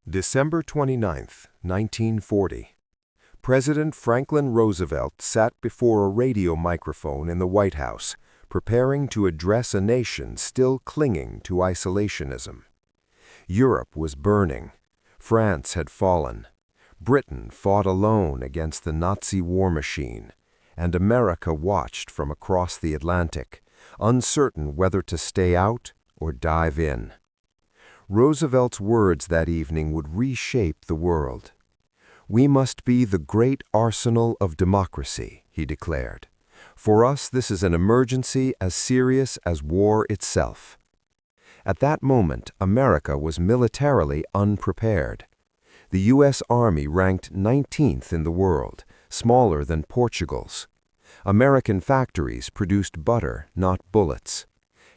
December 29, 1940. President Franklin Roosevelt sat before a radio microphone in the White House, preparing to address a nation still clinging to isolationism. Europe was burning. France had fallen. Britain fought alone against the Nazi war machine, and America watched from across the Atlantic, uncertain whether to stay out or dive in. Roosevelt's words that evening would reshape the world. "We must be the great arsenal of democracy," he declared. "For us, this is an emergency as serious as war itself." At that moment, America was militarily unprepared. The U.S. Army ranked 19th in the world, smaller than Portugal's. American factories produced butter, not bullets.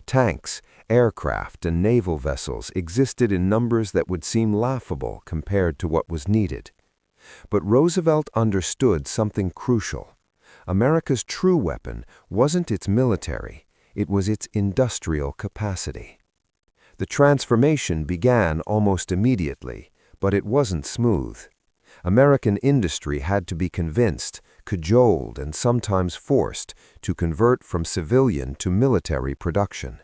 Tanks, aircraft, and naval vessels existed in numbers that would seem laughable compared to what was needed. But Roosevelt understood something crucial. America's true weapon wasn't its military, it was its industrial capacity. The transformation began almost immediately, but it wasn't smooth. American industry had to be convinced, cajoled, and sometimes forced to convert from civilian to military production.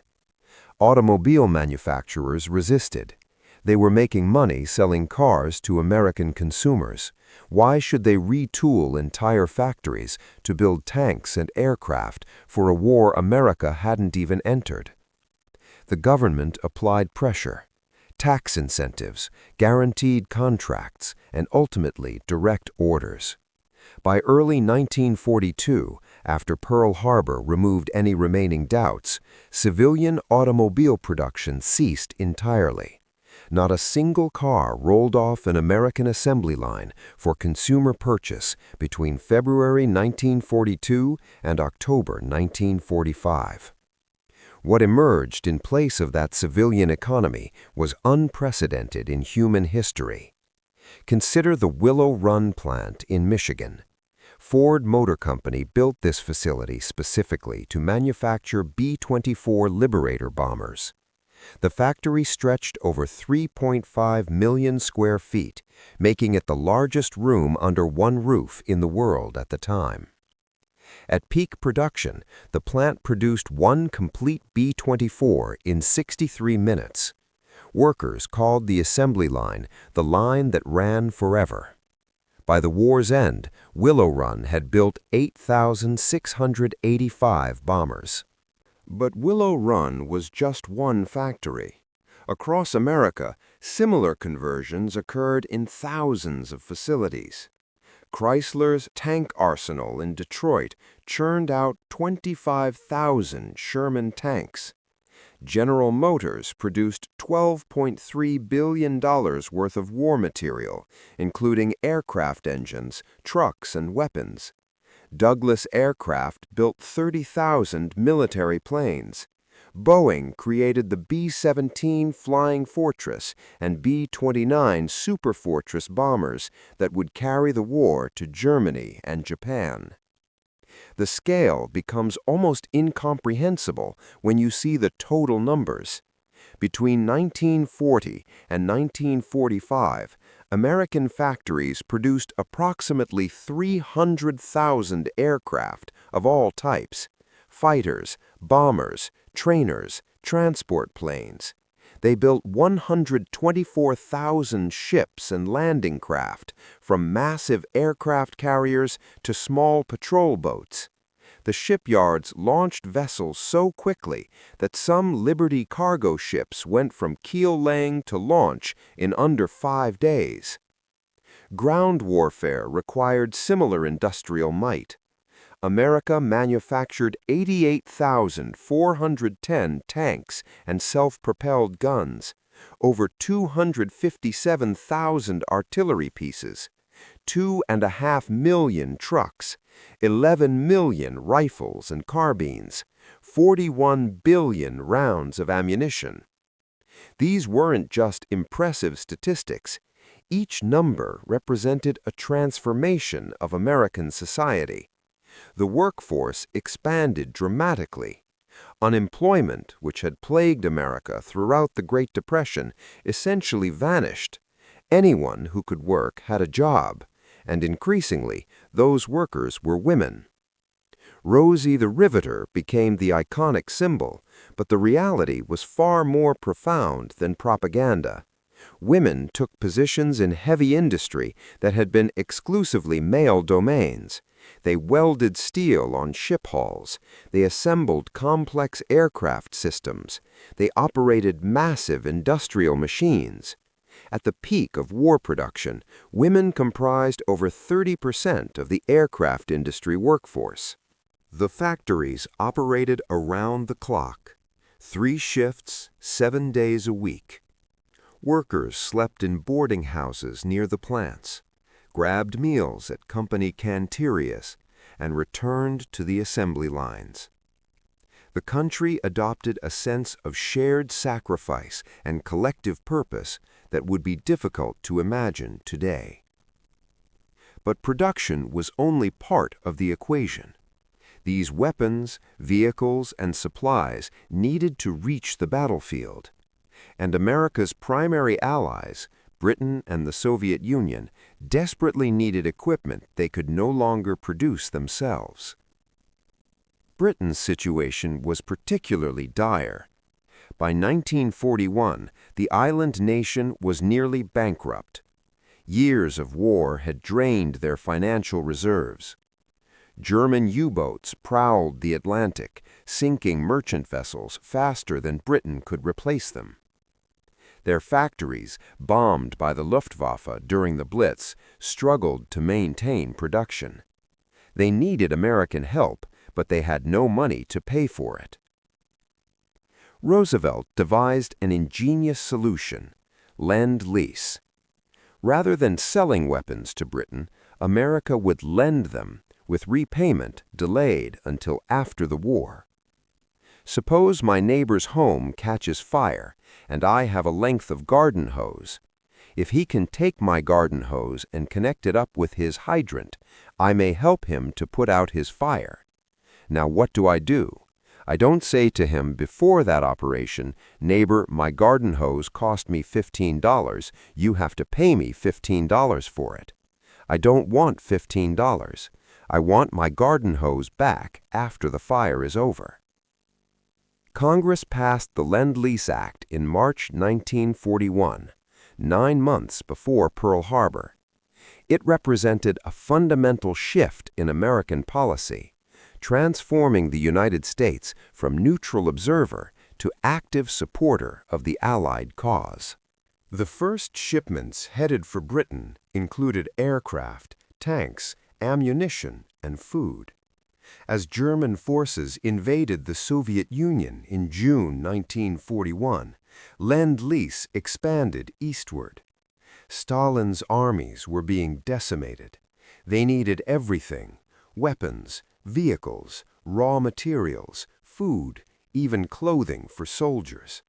Automobile manufacturers resisted. They were making money selling cars to American consumers. Why should they retool entire factories to build tanks and aircraft for a war America hadn't even entered? The government applied pressure. Tax incentives, guaranteed contracts, and ultimately direct orders. By early 1942, after Pearl Harbor removed any remaining doubts, civilian automobile production ceased entirely. Not a single car rolled off an American assembly line for consumer purchase between February 1942 and October 1945. What emerged in place of that civilian economy was unprecedented in human history. Consider the Willow Run plant in Michigan. Ford Motor Company built this facility specifically to manufacture B-24 Liberator bombers. The factory stretched over 3.5 million square feet, making it the largest room under one roof in the world at the time. At peak production, the plant produced one complete B-24 in 63 minutes. Workers called the assembly line the line that ran forever. By the war's end, Willow Run had built 8,685 bombers. But Willow Run was just one factory. Across America, similar conversions occurred in thousands of facilities. Chrysler's tank arsenal in Detroit churned out 25,000 Sherman tanks. General Motors produced $12.3 billion worth of war material, including aircraft engines, trucks, and weapons. Douglas Aircraft built 30,000 military planes. Boeing created the B-17 Flying Fortress and B-29 Superfortress bombers that would carry the war to Germany and Japan. The scale becomes almost incomprehensible when you see the total numbers. Between 1940 and 1945, American factories produced approximately 300,000 aircraft of all types: fighters, bombers, trainers, transport planes. They built 124,000 ships and landing craft, from massive aircraft carriers to small patrol boats. The shipyards launched vessels so quickly that some Liberty cargo ships went from keel laying to launch in under 5 days. Ground warfare required similar industrial might. America manufactured 88,410 tanks and self-propelled guns, over 257,000 artillery pieces, 2.5 million trucks, 11 million rifles and carbines, 41 billion rounds of ammunition. These weren't just impressive statistics. Each number represented a transformation of American society. The workforce expanded dramatically. Unemployment, which had plagued America throughout the Great Depression, essentially vanished. Anyone who could work had a job, and increasingly, those workers were women. Rosie the Riveter became the iconic symbol, but the reality was far more profound than propaganda. Women took positions in heavy industry that had been exclusively male domains. They welded steel on ship hulls. They assembled complex aircraft systems. They operated massive industrial machines. At the peak of war production, women comprised over 30% of the aircraft industry workforce. The factories operated around the clock, 3 shifts, 7 days a week. Workers slept in boarding houses near the plants, grabbed meals at company canterias, and returned to the assembly lines. The country adopted a sense of shared sacrifice and collective purpose that would be difficult to imagine today. But production was only part of the equation. These weapons, vehicles, and supplies needed to reach the battlefield. And America's primary allies, Britain and the Soviet Union, desperately needed equipment they could no longer produce themselves. Britain's situation was particularly dire. By 1941, the island nation was nearly bankrupt. Years of war had drained their financial reserves. German U-boats prowled the Atlantic, sinking merchant vessels faster than Britain could replace them. Their factories, bombed by the Luftwaffe during the Blitz, struggled to maintain production. They needed American help, but they had no money to pay for it. Roosevelt devised an ingenious solution: Lend-Lease. Rather than selling weapons to Britain, America would lend them, with repayment delayed until after the war. Suppose my neighbor's home catches fire, and I have a length of garden hose. If he can take my garden hose and connect it up with his hydrant, I may help him to put out his fire. Now what do? I don't say to him before that operation, "Neighbor, my garden hose cost me $15, you have to pay me $15 for it." I don't want $15. I want my garden hose back after the fire is over. Congress passed the Lend-Lease Act in March 1941, 9 months before Pearl Harbor. It represented a fundamental shift in American policy, transforming the United States from neutral observer to active supporter of the Allied cause. The first shipments headed for Britain included aircraft, tanks, ammunition, and food. As German forces invaded the Soviet Union in June 1941, Lend-Lease expanded eastward. Stalin's armies were being decimated. They needed everything: weapons, vehicles, raw materials, food, even clothing for soldiers.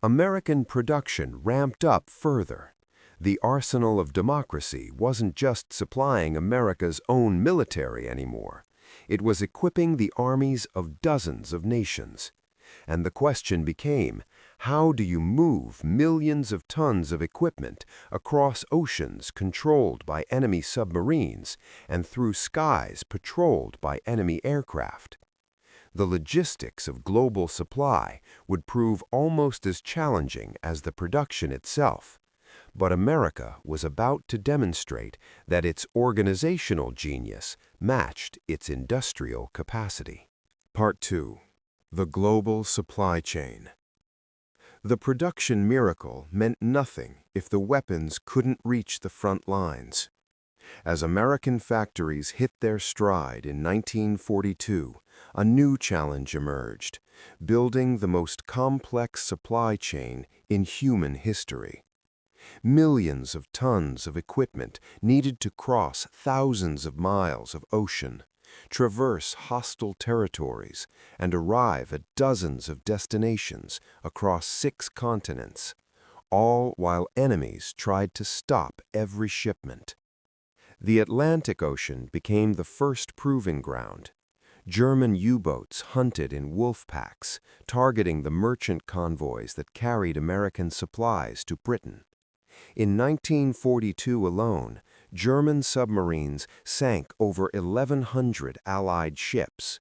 American production ramped up further. The arsenal of democracy wasn't just supplying America's own military anymore. It was equipping the armies of dozens of nations. And the question became, how do you move millions of tons of equipment across oceans controlled by enemy submarines and through skies patrolled by enemy aircraft? The logistics of global supply would prove almost as challenging as the production itself. But America was about to demonstrate that its organizational genius matched its industrial capacity. Part 2. The Global Supply Chain. The production miracle meant nothing if the weapons couldn't reach the front lines. As American factories hit their stride in 1942, a new challenge emerged: building the most complex supply chain in human history. Millions of tons of equipment needed to cross thousands of miles of ocean, traverse hostile territories, and arrive at dozens of destinations across 6 continents, all while enemies tried to stop every shipment. The Atlantic Ocean became the first proving ground. German U-boats hunted in wolf packs, targeting the merchant convoys that carried American supplies to Britain. In 1942 alone, German submarines sank over 1,100 Allied ships.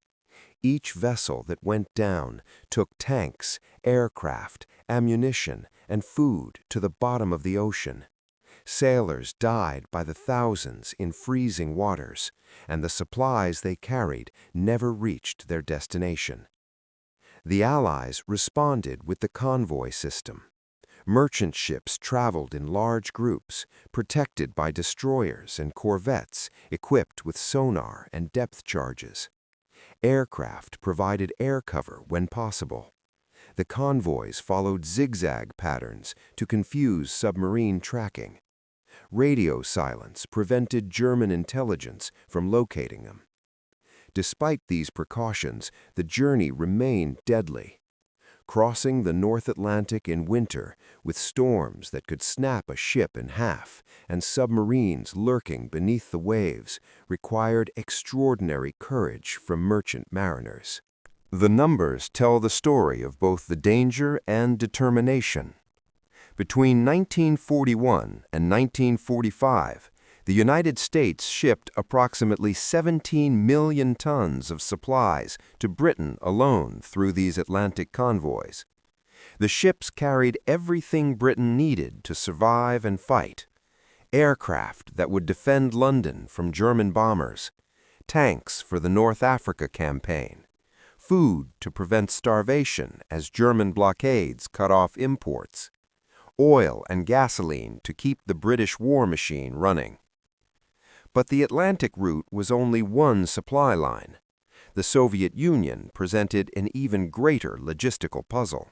Each vessel that went down took tanks, aircraft, ammunition, and food to the bottom of the ocean. Sailors died by the thousands in freezing waters, and the supplies they carried never reached their destination. The Allies responded with the convoy system. Merchant ships traveled in large groups, protected by destroyers and corvettes equipped with sonar and depth charges. Aircraft provided air cover when possible. The convoys followed zigzag patterns to confuse submarine tracking. Radio silence prevented German intelligence from locating them. Despite these precautions, the journey remained deadly. Crossing the North Atlantic in winter, with storms that could snap a ship in half and submarines lurking beneath the waves, required extraordinary courage from merchant mariners. The numbers tell the story of both the danger and determination. Between 1941 and 1945, the United States shipped approximately 17 million tons of supplies to Britain alone through these Atlantic convoys. The ships carried everything Britain needed to survive and fight: aircraft that would defend London from German bombers, tanks for the North Africa campaign, food to prevent starvation as German blockades cut off imports, oil and gasoline to keep the British war machine running. But the Atlantic route was only one supply line. The Soviet Union presented an even greater logistical puzzle.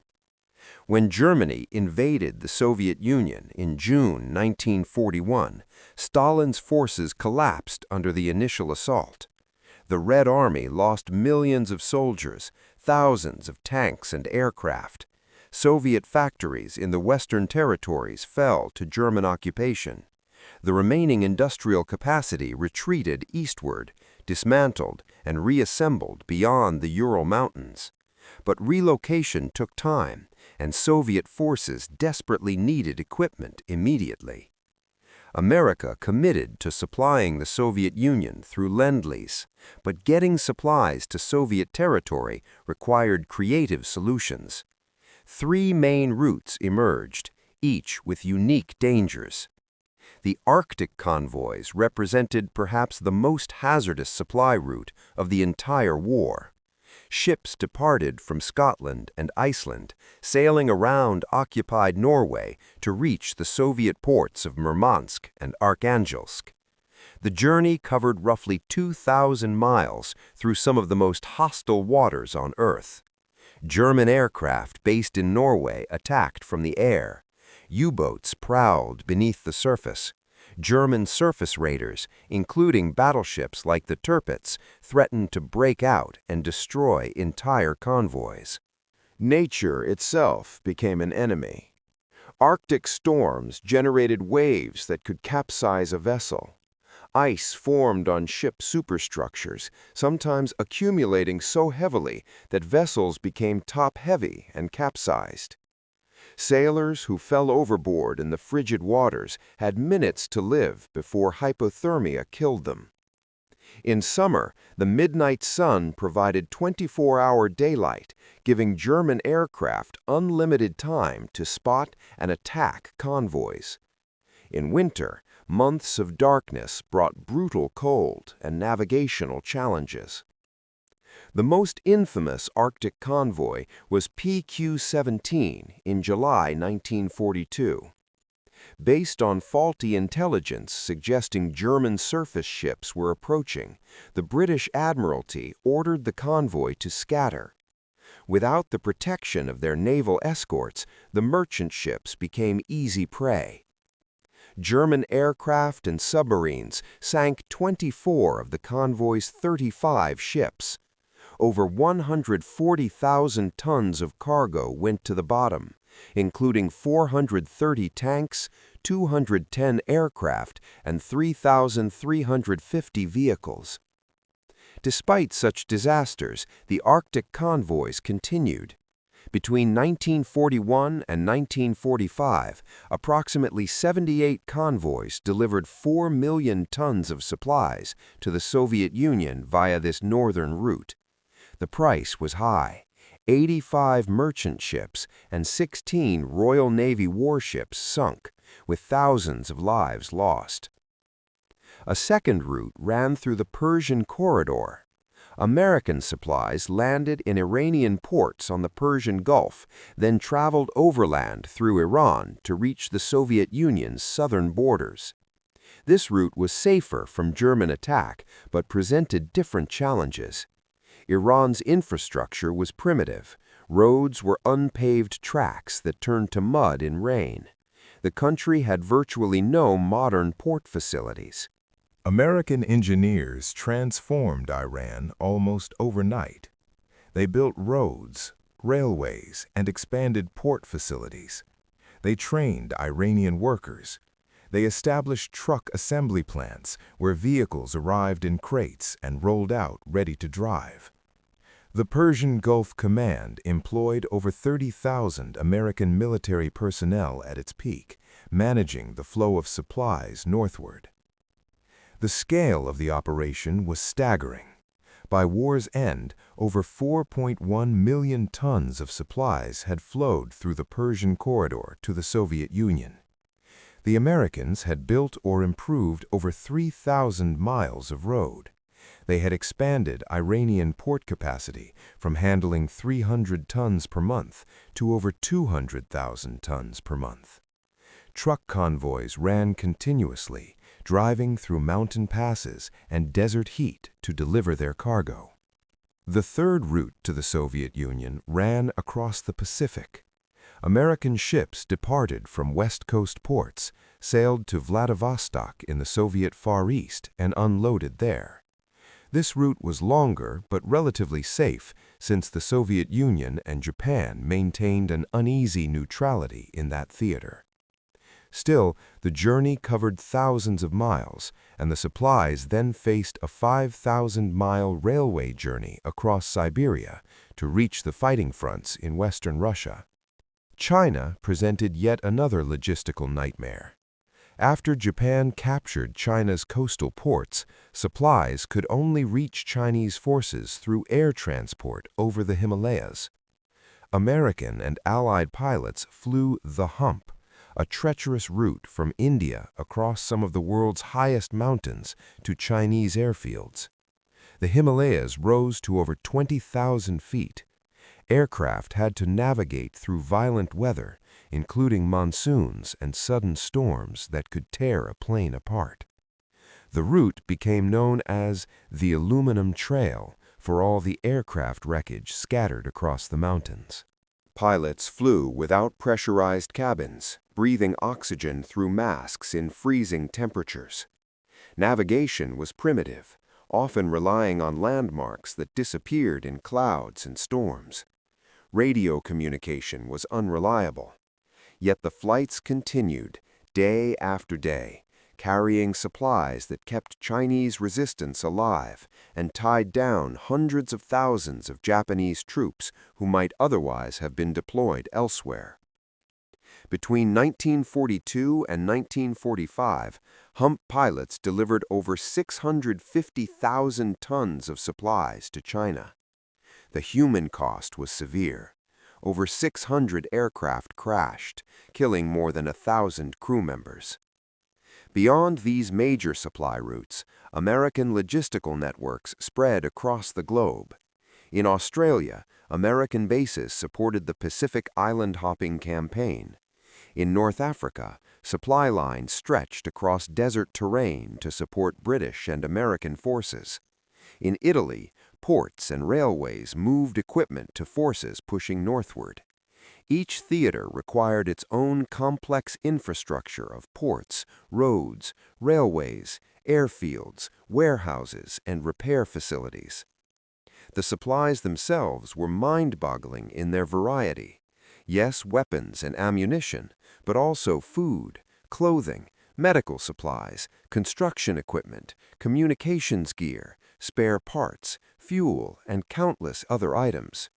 When Germany invaded the Soviet Union in June 1941, Stalin's forces collapsed under the initial assault. The Red Army lost millions of soldiers, thousands of tanks and aircraft. Soviet factories in the Western territories fell to German occupation. The remaining industrial capacity retreated eastward, dismantled and reassembled beyond the Ural Mountains. But relocation took time, and Soviet forces desperately needed equipment immediately. America committed to supplying the Soviet Union through Lend-Lease, but getting supplies to Soviet territory required creative solutions. Three main routes emerged, each with unique dangers. The Arctic convoys represented perhaps the most hazardous supply route of the entire war. Ships departed from Scotland and Iceland, sailing around occupied Norway to reach the Soviet ports of Murmansk and Arkhangelsk. The journey covered roughly 2,000 miles through some of the most hostile waters on Earth. German aircraft based in Norway attacked from the air. U-boats prowled beneath the surface. German surface raiders, including battleships like the Tirpitz, threatened to break out and destroy entire convoys. Nature itself became an enemy. Arctic storms generated waves that could capsize a vessel. Ice formed on ship superstructures, sometimes accumulating so heavily that vessels became top-heavy and capsized. Sailors who fell overboard in the frigid waters had minutes to live before hypothermia killed them. In summer, the midnight sun provided 24-hour daylight, giving German aircraft unlimited time to spot and attack convoys. In winter, months of darkness brought brutal cold and navigational challenges. The most infamous Arctic convoy was PQ-17 in July 1942. Based on faulty intelligence suggesting German surface ships were approaching, the British Admiralty ordered the convoy to scatter. Without the protection of their naval escorts, the merchant ships became easy prey. German aircraft and submarines sank 24 of the convoy's 35 ships. Over 140,000 tons of cargo went to the bottom, including 430 tanks, 210 aircraft, and 3,350 vehicles. Despite such disasters, the Arctic convoys continued. Between 1941 and 1945, approximately 78 convoys delivered 4 million tons of supplies to the Soviet Union via this northern route. The price was high. 85 merchant ships and 16 Royal Navy warships sunk, with thousands of lives lost. A second route ran through the Persian corridor. American supplies landed in Iranian ports on the Persian Gulf, then traveled overland through Iran to reach the Soviet Union's southern borders. This route was safer from German attack, but presented different challenges. Iran's infrastructure was primitive. Roads were unpaved tracks that turned to mud in rain. The country had virtually no modern port facilities. American engineers transformed Iran almost overnight. They built roads, railways, and expanded port facilities. They trained Iranian workers. They established truck assembly plants where vehicles arrived in crates and rolled out ready to drive. The Persian Gulf Command employed over 30,000 American military personnel at its peak, managing the flow of supplies northward. The scale of the operation was staggering. By war's end, over 4.1 million tons of supplies had flowed through the Persian corridor to the Soviet Union. The Americans had built or improved over 3,000 miles of road. They had expanded Iranian port capacity from handling 300 tons per month to over 200,000 tons per month. Truck convoys ran continuously, driving through mountain passes and desert heat to deliver their cargo. The third route to the Soviet Union ran across the Pacific. American ships departed from West Coast ports, sailed to Vladivostok in the Soviet Far East, and unloaded there. This route was longer but relatively safe since the Soviet Union and Japan maintained an uneasy neutrality in that theater. Still, the journey covered thousands of miles, and the supplies then faced a 5,000-mile railway journey across Siberia to reach the fighting fronts in western Russia. China presented yet another logistical nightmare. After Japan captured China's coastal ports, supplies could only reach Chinese forces through air transport over the Himalayas. American and Allied pilots flew the Hump, a treacherous route from India across some of the world's highest mountains to Chinese airfields. The Himalayas rose to over 20,000 feet. Aircraft had to navigate through violent weather, including monsoons and sudden storms that could tear a plane apart. The route became known as the Aluminum Trail for all the aircraft wreckage scattered across the mountains. Pilots flew without pressurized cabins, breathing oxygen through masks in freezing temperatures. Navigation was primitive, often relying on landmarks that disappeared in clouds and storms. Radio communication was unreliable. Yet the flights continued, day after day, carrying supplies that kept Chinese resistance alive and tied down hundreds of thousands of Japanese troops who might otherwise have been deployed elsewhere. Between 1942 and 1945, Hump pilots delivered over 650,000 tons of supplies to China. The human cost was severe. Over 600 aircraft crashed, killing more than 1,000 crew members. Beyond these major supply routes, American logistical networks spread across the globe. In Australia, American bases supported the Pacific Island hopping campaign. In North Africa, supply lines stretched across desert terrain to support British and American forces. In Italy, ports and railways moved equipment to forces pushing northward. Each theater required its own complex infrastructure of ports, roads, railways, airfields, warehouses, and repair facilities. The supplies themselves were mind-boggling in their variety. Yes, weapons and ammunition, but also food, clothing, medical supplies, construction equipment, communications gear, spare parts, fuel, and countless other items.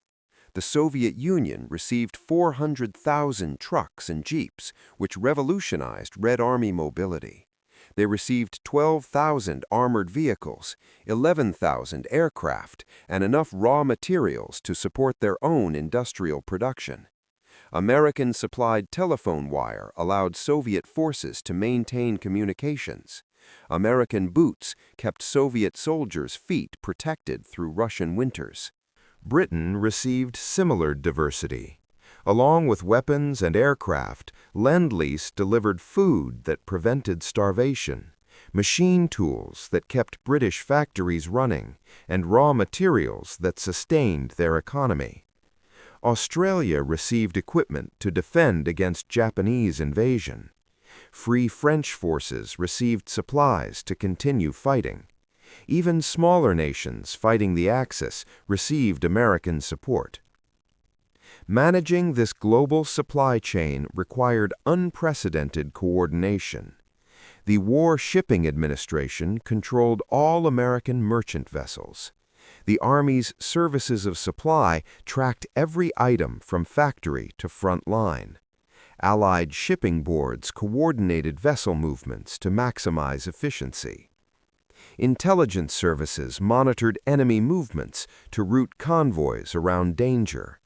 The Soviet Union received 400,000 trucks and jeeps, which revolutionized Red Army mobility. They received 12,000 armored vehicles, 11,000 aircraft, and enough raw materials to support their own industrial production. American-supplied telephone wire allowed Soviet forces to maintain communications. American boots kept Soviet soldiers' feet protected through Russian winters. Britain received similar diversity. Along with weapons and aircraft, Lend-Lease delivered food that prevented starvation, machine tools that kept British factories running, and raw materials that sustained their economy. Australia received equipment to defend against Japanese invasion. Free French forces received supplies to continue fighting. Even smaller nations fighting the Axis received American support. Managing this global supply chain required unprecedented coordination. The War Shipping Administration controlled all American merchant vessels. The Army's services of supply tracked every item from factory to front line. Allied shipping boards coordinated vessel movements to maximize efficiency. Intelligence services monitored enemy movements to route convoys around danger.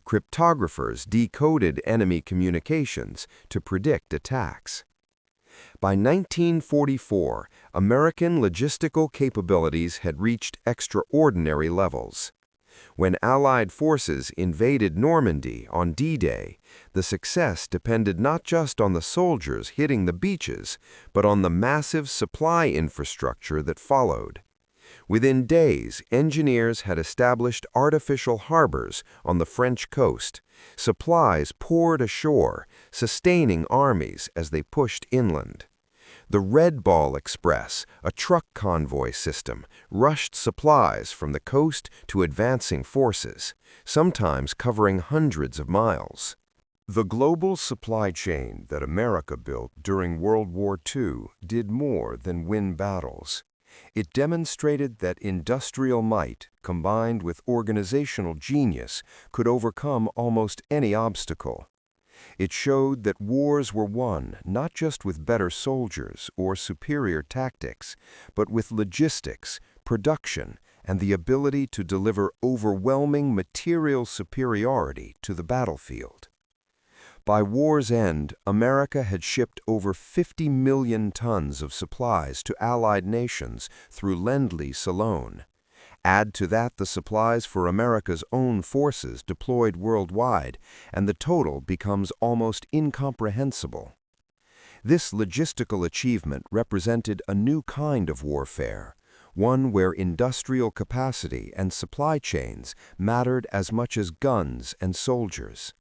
Cryptographers decoded enemy communications to predict attacks. By 1944, American logistical capabilities had reached extraordinary levels. When Allied forces invaded Normandy on D-Day, the success depended not just on the soldiers hitting the beaches, but on the massive supply infrastructure that followed. Within days, engineers had established artificial harbors on the French coast. Supplies poured ashore, sustaining armies as they pushed inland. The Red Ball Express, a truck convoy system, rushed supplies from the coast to advancing forces, sometimes covering hundreds of miles. The global supply chain that America built during World War II did more than win battles. It demonstrated that industrial might, combined with organizational genius, could overcome almost any obstacle. It showed that wars were won not just with better soldiers or superior tactics, but with logistics, production, and the ability to deliver overwhelming material superiority to the battlefield. By war's end, America had shipped over 50 million tons of supplies to Allied nations through Lend-Lease alone. Add to that the supplies for America's own forces deployed worldwide, and the total becomes almost incomprehensible. This logistical achievement represented a new kind of warfare, one where industrial capacity and supply chains mattered as much as guns and soldiers.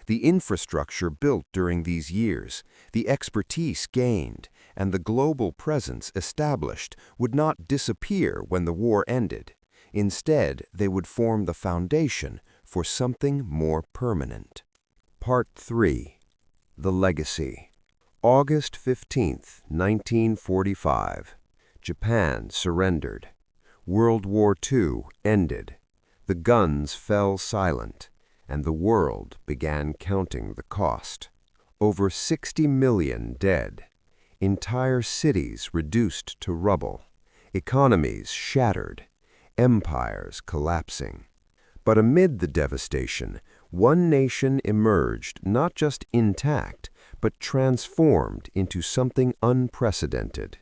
The infrastructure built during these years, the expertise gained, and the global presence established would not disappear when the war ended. Instead, they would form the foundation for something more permanent. Part 3. The Legacy. August 15, 1945. Japan surrendered. World War II ended. The guns fell silent, and the world began counting the cost. Over 60 million dead. Entire cities reduced to rubble. Economies shattered. Empires collapsing. But amid the devastation, one nation emerged not just intact, but transformed into something unprecedented.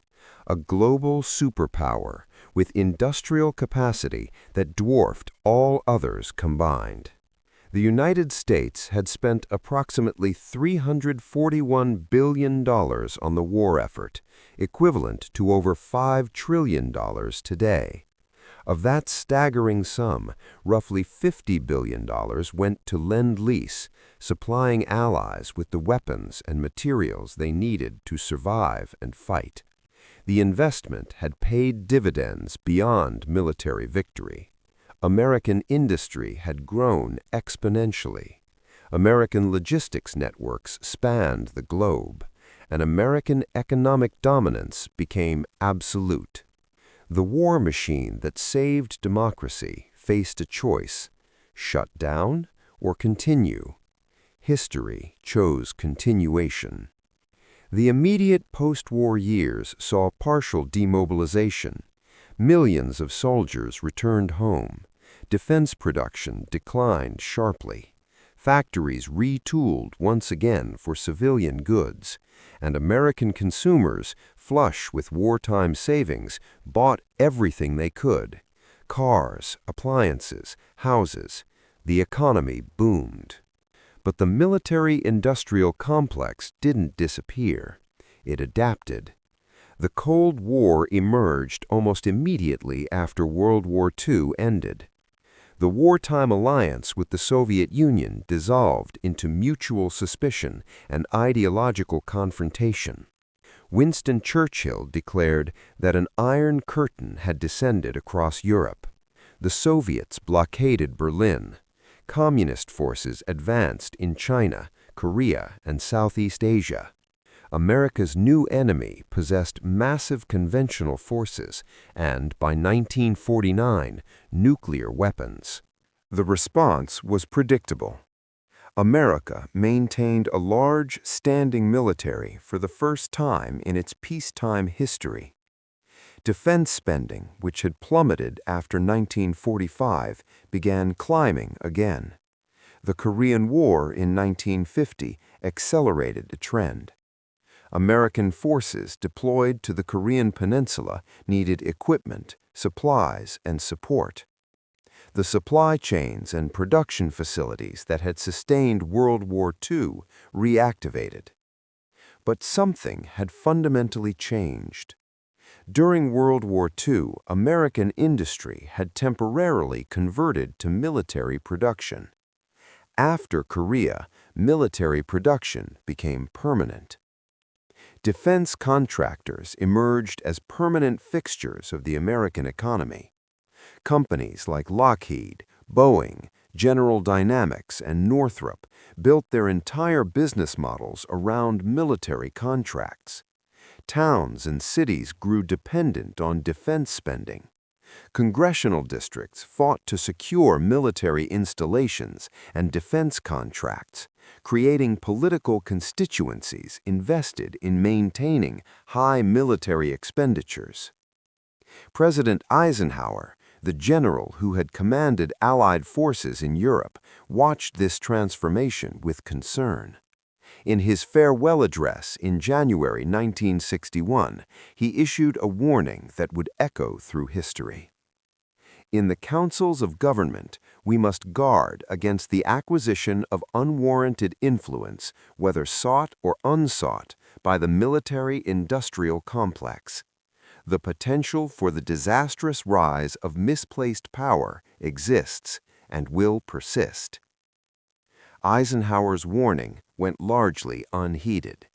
A global superpower with industrial capacity that dwarfed all others combined. The United States had spent approximately $341 billion on the war effort, equivalent to over $5 trillion today. Of that staggering sum, roughly $50 billion went to Lend-Lease, supplying allies with the weapons and materials they needed to survive and fight. The investment had paid dividends beyond military victory. American industry had grown exponentially. American logistics networks spanned the globe, and American economic dominance became absolute. The war machine that saved democracy faced a choice: Shut down or continue? History chose continuation. The immediate post-war years saw partial demobilization. Millions of soldiers returned home. Defense production declined sharply. Factories retooled once again for civilian goods, and American consumers, flush with wartime savings, bought everything they could. Cars, appliances, houses. The economy boomed. But the military-industrial complex didn't disappear. It adapted. The Cold War emerged almost immediately after World War II ended. The wartime alliance with the Soviet Union dissolved into mutual suspicion and ideological confrontation. Winston Churchill declared that an iron curtain had descended across Europe. The Soviets blockaded Berlin. Communist forces advanced in China, Korea, and Southeast Asia. America's new enemy possessed massive conventional forces and, by 1949, nuclear weapons. The response was predictable. America maintained a large, standing military for the first time in its peacetime history. Defense spending, which had plummeted after 1945, began climbing again. The Korean War in 1950 accelerated the trend. American forces deployed to the Korean Peninsula needed equipment, supplies, and support. The supply chains and production facilities that had sustained World War II reactivated. But something had fundamentally changed. During World War II, American industry had temporarily converted to military production. After Korea, military production became permanent. Defense contractors emerged as permanent fixtures of the American economy. Companies like Lockheed, Boeing, General Dynamics, and Northrop built their entire business models around military contracts. Towns and cities grew dependent on defense spending. Congressional districts fought to secure military installations and defense contracts, creating political constituencies invested in maintaining high military expenditures. President Eisenhower, the general who had commanded Allied forces in Europe, watched this transformation with concern. In his farewell address in January 1961, he issued a warning that would echo through history. In the councils of government, we must guard against the acquisition of unwarranted influence, whether sought or unsought, by the military-industrial complex. The potential for the disastrous rise of misplaced power exists and will persist. Eisenhower's warning went largely unheeded.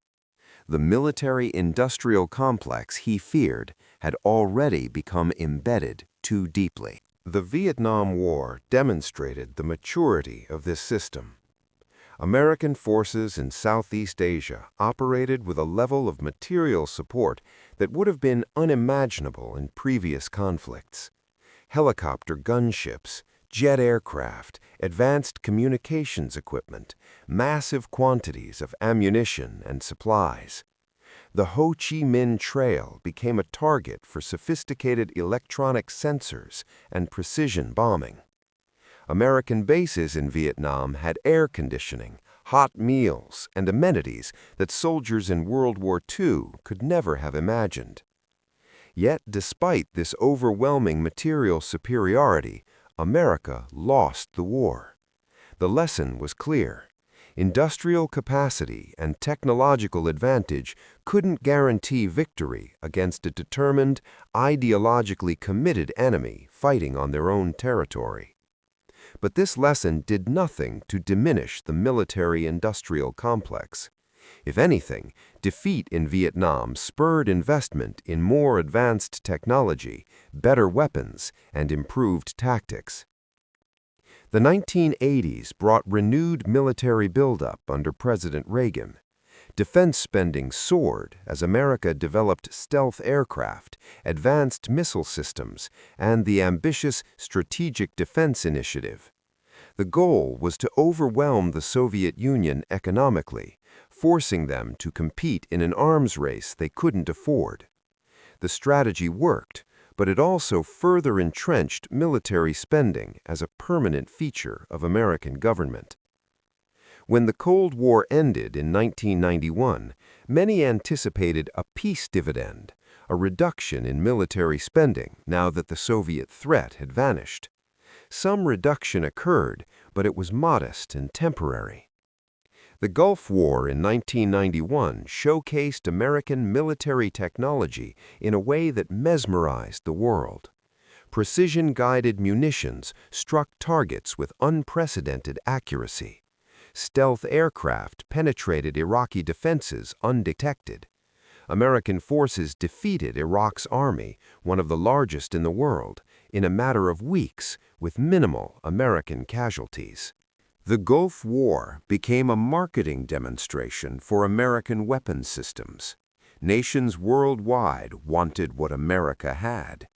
The military-industrial complex he feared had already become embedded too deeply. The Vietnam War demonstrated the maturity of this system. American forces in Southeast Asia operated with a level of material support that would have been unimaginable in previous conflicts. Helicopter gunships, jet aircraft, advanced communications equipment, massive quantities of ammunition and supplies. The Ho Chi Minh Trail became a target for sophisticated electronic sensors and precision bombing. American bases in Vietnam had air conditioning, hot meals, and amenities that soldiers in World War II could never have imagined. Yet, despite this overwhelming material superiority, America lost the war. The lesson was clear. Industrial capacity and technological advantage couldn't guarantee victory against a determined, ideologically committed enemy fighting on their own territory. But this lesson did nothing to diminish the military-industrial complex. If anything, defeat in Vietnam spurred investment in more advanced technology, better weapons, and improved tactics. The 1980s brought renewed military buildup under President Reagan. Defense spending soared as America developed stealth aircraft, advanced missile systems, and the ambitious Strategic Defense Initiative. The goal was to overwhelm the Soviet Union economically, forcing them to compete in an arms race they couldn't afford. The strategy worked, but it also further entrenched military spending as a permanent feature of American government. When the Cold War ended in 1991, many anticipated a peace dividend, a reduction in military spending now that the Soviet threat had vanished. Some reduction occurred, but it was modest and temporary. The Gulf War in 1991 showcased American military technology in a way that mesmerized the world. Precision-guided munitions struck targets with unprecedented accuracy. Stealth aircraft penetrated Iraqi defenses undetected. American forces defeated Iraq's army, one of the largest in the world, in a matter of weeks with minimal American casualties. The Gulf War became a marketing demonstration for American weapons systems. Nations worldwide wanted what America had.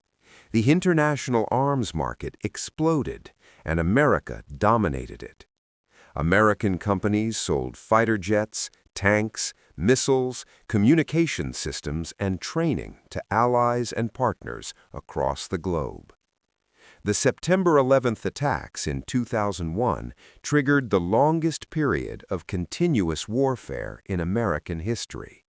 The international arms market exploded, and America dominated it. American companies sold fighter jets, tanks, missiles, communication systems, and training to allies and partners across the globe. The September 11th attacks in 2001 triggered the longest period of continuous warfare in American history.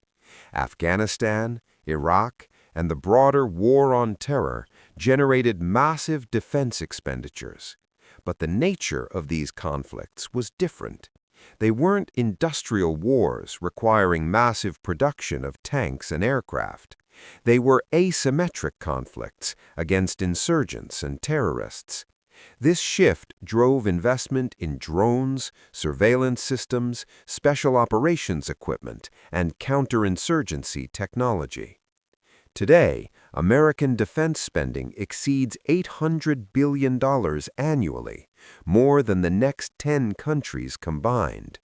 Afghanistan, Iraq, and the broader War on Terror generated massive defense expenditures. But the nature of these conflicts was different. They weren't industrial wars requiring massive production of tanks and aircraft. They were asymmetric conflicts against insurgents and terrorists. This shift drove investment in drones, surveillance systems, special operations equipment, and counterinsurgency technology. Today, American defense spending exceeds $800 billion annually, more than the next 10 countries combined.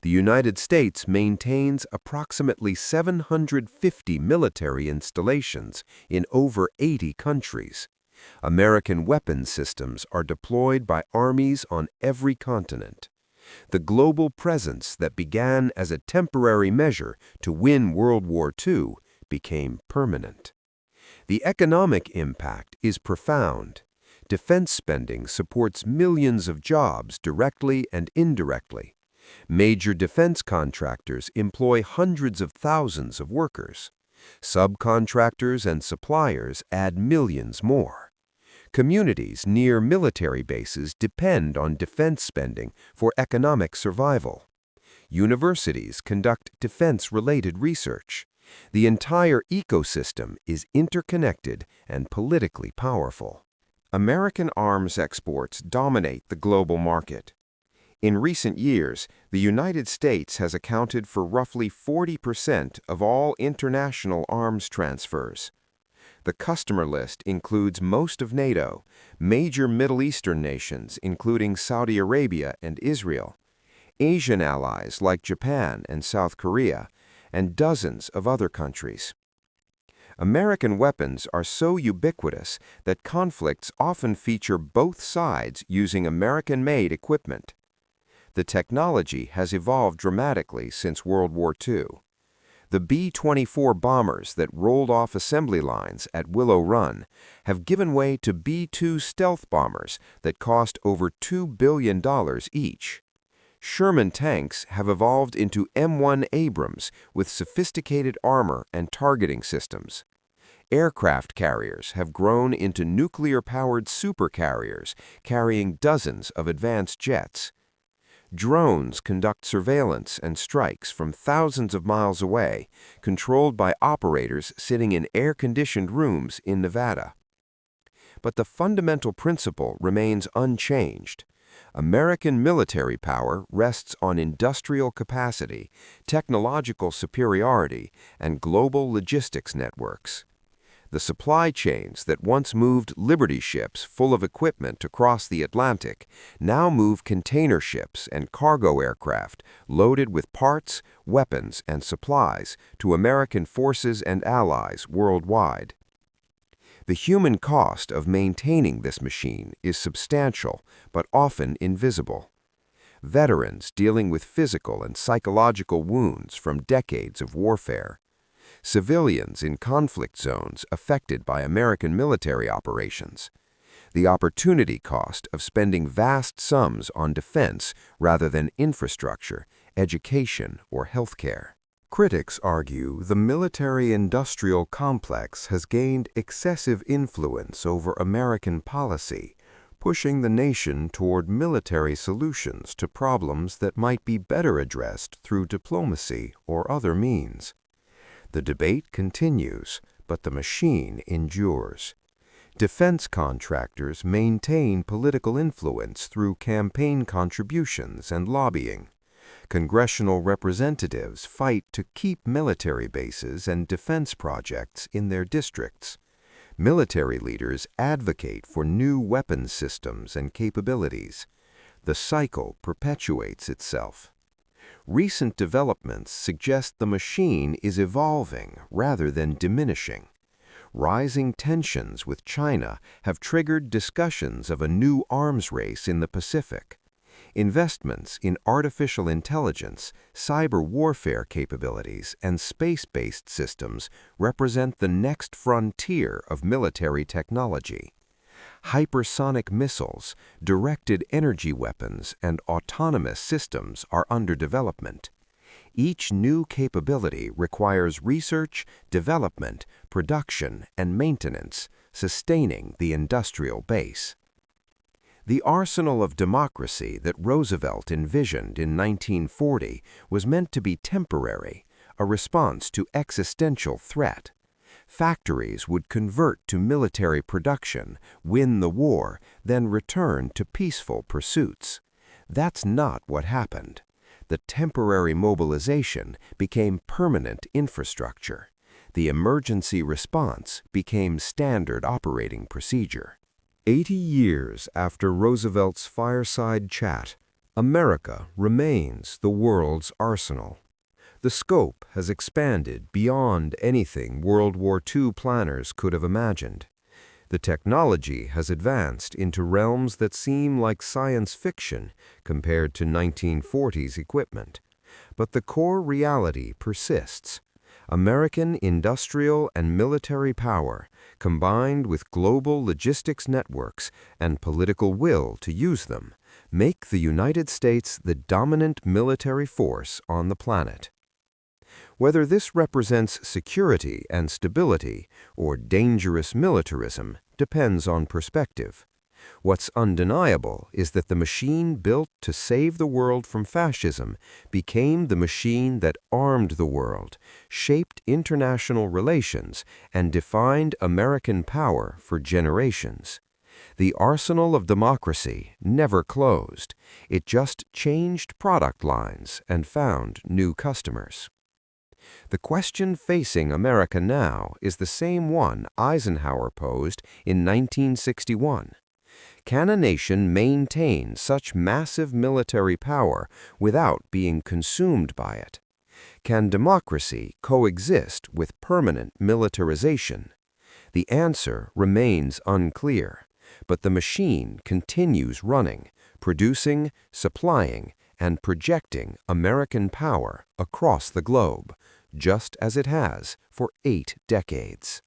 The United States maintains approximately 750 military installations in over 80 countries. American weapons systems are deployed by armies on every continent. The global presence that began as a temporary measure to win World War II became permanent. The economic impact is profound. Defense spending supports millions of jobs directly and indirectly. Major defense contractors employ hundreds of thousands of workers. Subcontractors and suppliers add millions more. Communities near military bases depend on defense spending for economic survival. Universities conduct defense-related research. The entire ecosystem is interconnected and politically powerful. American arms exports dominate the global market. In recent years, the United States has accounted for roughly 40% of all international arms transfers. The customer list includes most of NATO, major Middle Eastern nations including Saudi Arabia and Israel, Asian allies like Japan and South Korea, and dozens of other countries. American weapons are so ubiquitous that conflicts often feature both sides using American-made equipment. The technology has evolved dramatically since World War II. The B-24 bombers that rolled off assembly lines at Willow Run have given way to B-2 stealth bombers that cost over $2 billion each. Sherman tanks have evolved into M1 Abrams with sophisticated armor and targeting systems. Aircraft carriers have grown into nuclear-powered supercarriers carrying dozens of advanced jets. Drones conduct surveillance and strikes from thousands of miles away, controlled by operators sitting in air-conditioned rooms in Nevada. But the fundamental principle remains unchanged. American military power rests on industrial capacity, technological superiority, and global logistics networks. The supply chains that once moved Liberty ships full of equipment across the Atlantic now move container ships and cargo aircraft loaded with parts, weapons, and supplies to American forces and allies worldwide. The human cost of maintaining this machine is substantial, but often invisible. Veterans dealing with physical and psychological wounds from decades of warfare. Civilians in conflict zones affected by American military operations. The opportunity cost of spending vast sums on defense rather than infrastructure, education, or healthcare. Critics argue the military-industrial complex has gained excessive influence over American policy, pushing the nation toward military solutions to problems that might be better addressed through diplomacy or other means. The debate continues, but the machine endures. Defense contractors maintain political influence through campaign contributions and lobbying. Congressional representatives fight to keep military bases and defense projects in their districts. Military leaders advocate for new weapons systems and capabilities. The cycle perpetuates itself. Recent developments suggest the machine is evolving rather than diminishing. Rising tensions with China have triggered discussions of a new arms race in the Pacific. Investments in artificial intelligence, cyber warfare capabilities, and space-based systems represent the next frontier of military technology. Hypersonic missiles, directed energy weapons, and autonomous systems are under development. Each new capability requires research, development, production, and maintenance, sustaining the industrial base. The arsenal of democracy that Roosevelt envisioned in 1940 was meant to be temporary, a response to existential threat. Factories would convert to military production, win the war, then return to peaceful pursuits. That's not what happened. The temporary mobilization became permanent infrastructure. The emergency response became standard operating procedure. 80 years after Roosevelt's fireside chat, America remains the world's arsenal. The scope has expanded beyond anything World War II planners could have imagined. The technology has advanced into realms that seem like science fiction compared to 1940s equipment. But the core reality persists. American industrial and military power, combined with global logistics networks and political will to use them, make the United States the dominant military force on the planet. Whether this represents security and stability or dangerous militarism depends on perspective. What's undeniable is that the machine built to save the world from fascism became the machine that armed the world, shaped international relations, and defined American power for generations. The arsenal of democracy never closed. It just changed product lines and found new customers. The question facing America now is the same one Eisenhower posed in 1961. Can a nation maintain such massive military power without being consumed by it? Can democracy coexist with permanent militarization? The answer remains unclear, but the machine continues running, producing, supplying, and projecting American power across the globe, just as it has for 8 decades.